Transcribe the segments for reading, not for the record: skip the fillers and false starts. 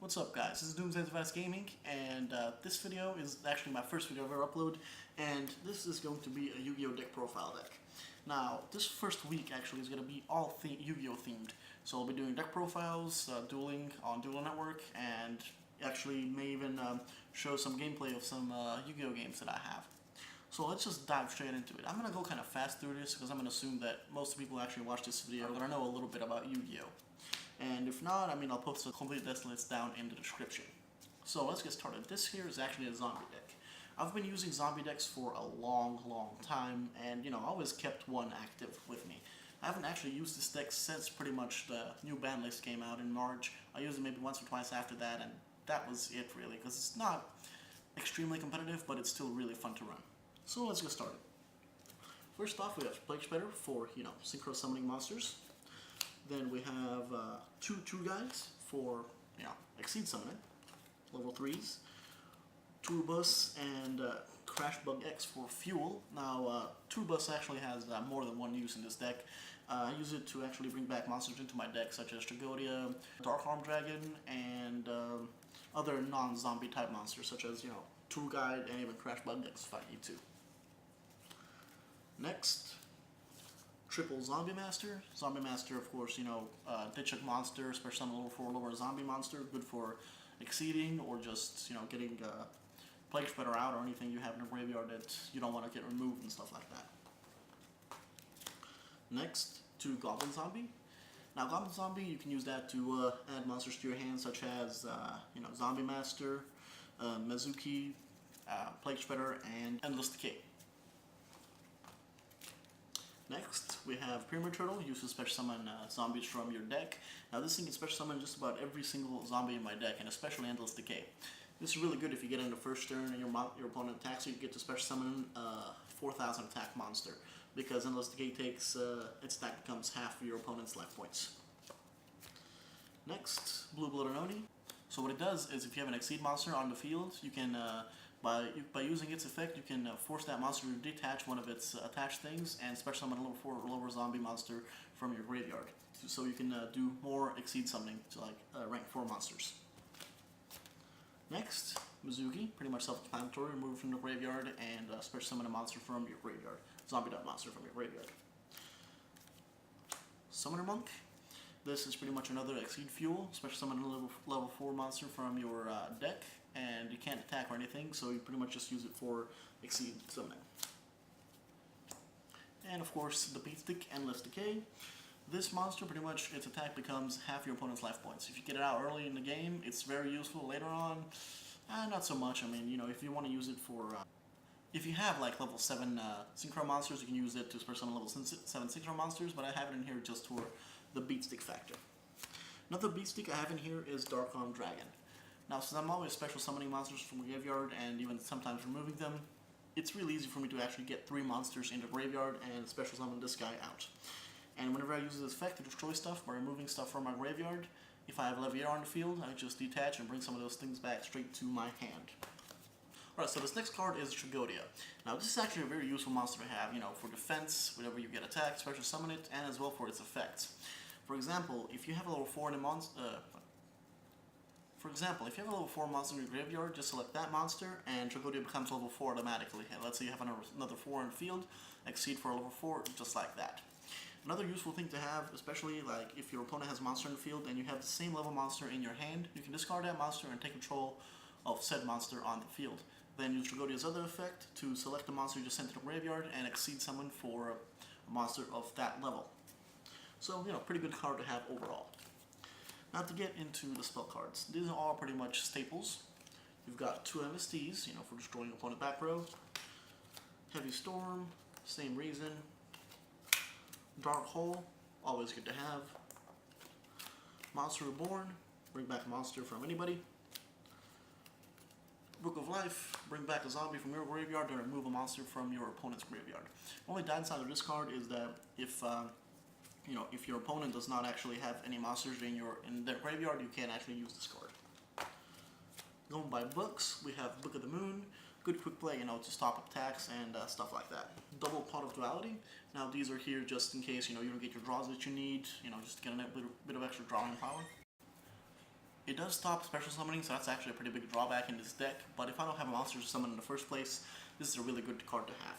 What's up guys, this is Doomsday's Advanced Gaming, and this video is actually my first video I've ever uploaded, and this is going to be a Yu-Gi-Oh deck profile deck. Now, this first week actually is going to be all Yu-Gi-Oh themed, so I'll be doing deck profiles, dueling on Duel Network, and actually may even show some gameplay of some Yu-Gi-Oh games that I have. So let's just dive straight into it. I'm going to go kind of fast through this because I'm going to assume that most people who actually watch this video are going to know a little bit about Yu-Gi-Oh! And if not, I'll post a complete deck list down in the description. So let's get started. This here is actually a zombie deck. I've been using zombie decks for a long time, and I always kept one active with me. I haven't actually used this deck since pretty much the new ban list came out in March. I used it maybe once or twice after that, and that was it really, because it's not extremely competitive, but it's still really fun to run. So let's get started. First off, we have Plaguespreader for, synchro summoning monsters. Then we have two guys for, Exceed Summoning, level 3s. Turbus and Crashbug X for fuel. Now, Turbus actually has more than one use in this deck. I use it to actually bring back monsters into my deck, such as Tragoedia, Dark Arm Dragon, and other non-zombie type monsters, such as, Tour Guide and even Crashbug X if I need to. Next, Triple Zombie Master. Zombie Master, of course, ditch a monster, especially some level 4 lower zombie monster, good for exceeding or just, getting Plaguespreader out or anything you have in a graveyard that you don't want to get removed and stuff like that. Next, to Goblin Zombie. Now, Goblin Zombie, you can use that to add monsters to your hand, such as, Zombie Master, Mezuki, Plaguespreader, and Endless Decay. Next, we have Pyramid Turtle, used to special summon zombies from your deck. Now this thing can special summon just about every single zombie in my deck, and especially Endless Decay. This is really good if you get in the first turn and your opponent attacks, so you get to special summon a 4,000 attack monster, because Endless Decay takes, its attack becomes half of your opponent's life points. Next, Blue Blooded Oni. So what it does is if you have an Exceed monster on the field, you can by using its effect, you can force that monster to detach one of its attached things and special summon a level 4 or lower zombie monster from your graveyard. So you can do more Exceed summoning to rank 4 monsters. Next, Mezuki, pretty much self-explanatory, remove from the graveyard and special summon a monster from your graveyard. Zombie type monster from your graveyard. Summoner Monk. This is pretty much another Exceed fuel, special summon a level 4 monster from your deck, and you can't attack or anything, so you pretty much just use it for Exceed summoning. And of course, the Beatstick, Endless Decay. This monster, pretty much, its attack becomes half your opponent's life points. If you get it out early in the game, it's very useful. Later on, not so much. If you want to use it for... if you have level 7 synchro monsters, you can use it to special summon level 7 synchro monsters, but I have it in here just for the Beatstick factor. Another Beatstick I have in here is Dark Arm Dragon. Now, since I'm always special summoning monsters from the graveyard and even sometimes removing them, it's really easy for me to actually get 3 monsters in the graveyard and special summon this guy out. And whenever I use this effect to destroy stuff by removing stuff from my graveyard, if I have Leviair on the field, I just detach and bring some of those things back straight to my hand. Alright, so this next card is Tragoedia. Now, this is actually a very useful monster to have, for defense, whenever you get attacked, special summon it, and as well for its effects. For example, if you have a level 4 in a monster, in your graveyard, just select that monster, and Tragoedia becomes level 4 automatically. And let's say you have another 4 in the field, Exceed for a level 4, just like that. Another useful thing to have, especially if your opponent has a monster in the field and you have the same level monster in your hand, you can discard that monster and take control of said monster on the field. Then use Tragoedia's other effect to select the monster you just sent to the graveyard and Exceed summon for a monster of that level. So, pretty good card to have overall. Now to get into the spell cards. These are all pretty much staples. You've got 2 MSTs, for destroying opponent back row. Heavy Storm, same reason. Dark Hole, always good to have. Monster Reborn, bring back a monster from anybody. Book of Life, bring back a zombie from your graveyard and remove a monster from your opponent's graveyard. The only downside of this card is that if your opponent does not actually have any monsters in their graveyard, you can't actually use this card. Going by books, we have Book of the Moon, good quick play, to stop attacks and stuff like that. Double Pot of Duality. Now these are here just in case, you don't get your draws that you need, just to get a bit of extra drawing power. It does stop special summoning, so that's actually a pretty big drawback in this deck, but if I don't have a monster to summon in the first place, this is a really good card to have.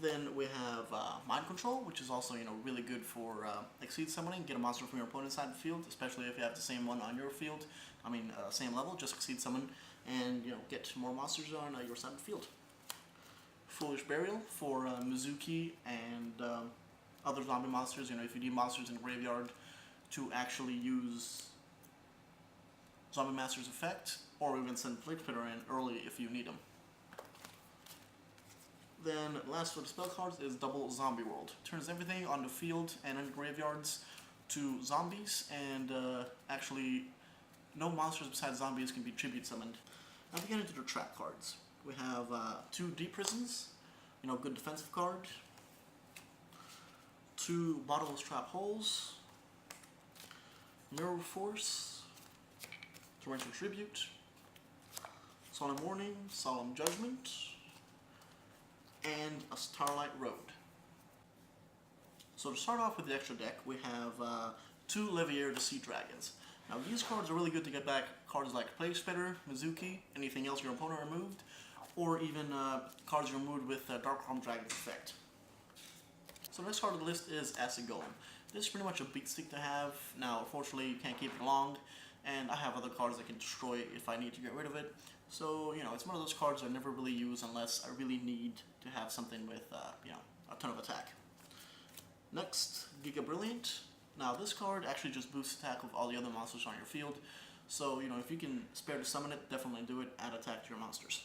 Then we have Mind Control, which is also, really good for Exceed summoning. Get a monster from your opponent's side of the field, especially if you have the same one on your field. Same level, just Exceed summon, and get more monsters on your side of the field. Foolish Burial for Mezuki and other zombie monsters. If you need monsters in the graveyard to actually use Zombie Master's effect, or even send Plaguespreader in early if you need them. Then last for the spell cards is Double Zombie World. Turns everything on the field and in the graveyards to zombies, and actually no monsters besides zombies can be tribute summoned. Now to get into the trap cards, we have 2 Deep Prisons, good defensive card, 2 Bottomless Trap Holes, Mirror Force, Torrential Tribute, Solemn Warning, Solemn Judgment, and a Starlight Road. So to start off with the extra deck, we have 2 Leviair the Sea Dragons. Now these cards are really good to get back cards like Plaguespreader, Mezuki, anything else your opponent removed, or even cards removed with Dark Arm Dragon's effect. So the next card on the list is Acid Golem. This is pretty much a beat stick to have. Now unfortunately you can't keep it long, and I have other cards that can destroy it if I need to get rid of it. So, it's one of those cards I never really use unless I really need to have something with, a ton of attack. Next, Giga-Grilliant. Now, this card actually just boosts attack of all the other monsters on your field. So, if you can spare to summon it, definitely do it. Add attack to your monsters.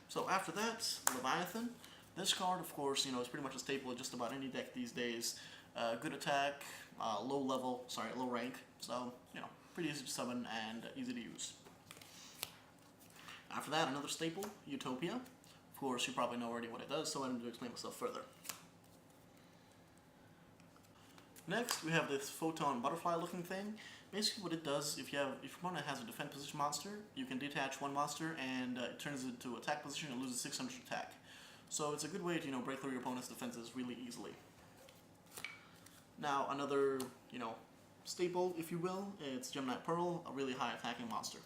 So, after that, Leviathan. This card, of course, is pretty much a staple of just about any deck these days. Good attack, low rank. So, pretty easy to summon and easy to use. After that, another staple, Utopia. Of course, you probably know already what it does, so I don't need to explain myself further. Next, we have this photon butterfly looking thing. Basically what it does, if your opponent has a defend position monster, you can detach one monster and it turns it into attack position and loses 600 attack. So it's a good way to break through your opponent's defenses really easily. Now another staple, if you will, it's Gemini Pearl, a really high attacking monster.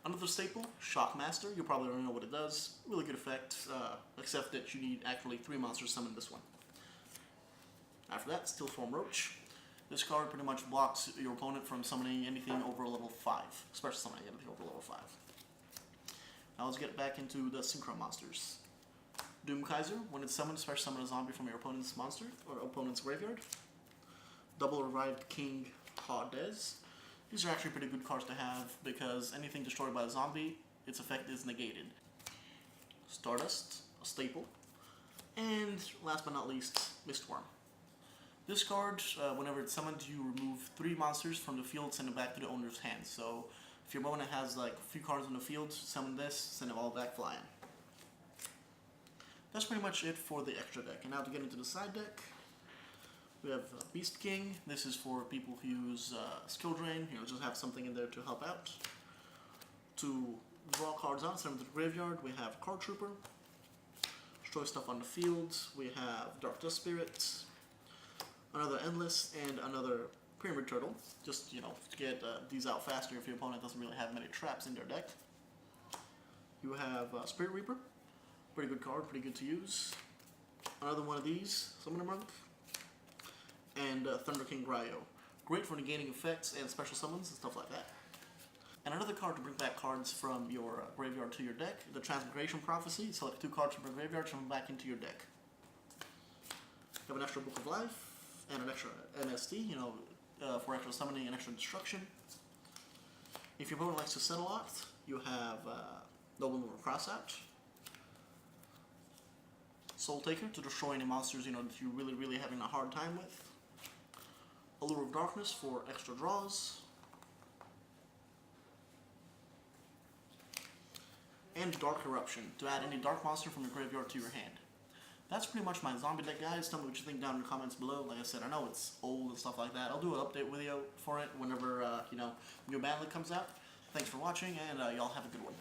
Another staple, Shockmaster. You probably already know what it does. Really good effect, except that you need actually 3 monsters to summon this one. After that, Stillform Roach. This card pretty much blocks your opponent from summoning anything over level 5, special summoning anything over level 5. Now let's get back into the Synchro monsters. Doomkaiser. When it's summoned, special summon a zombie from your opponent's monster or opponent's graveyard. Double Revived King Hades. These are actually pretty good cards to have because anything destroyed by a zombie, its effect is negated. Stardust, a staple. And last but not least, Mistworm. This card, whenever it's summoned, you remove 3 monsters from the field, send it back to the owner's hand. So if your opponent has like a few cards on the field, summon this, send them all back flying. That's pretty much it for the extra deck. And now to get into the side deck, we have Beast King. This is for people who use Skill Drain, just have something in there to help out. To draw cards out, send them to the graveyard, we have Card Trooper. Destroy stuff on the field, we have Dark Dust Spirit, another Endless, and another Pyramid Turtle. Just, to get these out faster if your opponent doesn't really have many traps in their deck. You have Spirit Reaper. Pretty good card, pretty good to use. Another one of these, Summoner Monk. And Thunder King Ryo. Great for negating effects and special summons and stuff like that. And another card to bring back cards from your graveyard to your deck, the Transmigration Prophecy. Select 2 cards from your graveyard, turn them back into your deck. You have an extra Book of Life and an extra NST, for extra summoning and extra destruction. If your opponent likes to settle a lot, you have Nobleman Crossout. Soul Taker to destroy any monsters that you're really having a hard time with. Allure of Darkness for extra draws. And Dark Eruption to add any dark monster from your graveyard to your hand. That's pretty much my zombie deck, guys. Tell me what you think down in the comments below. Like I said, I know it's old and stuff like that. I'll do an update video for it whenever new Bandit comes out. Thanks for watching, and y'all have a good one.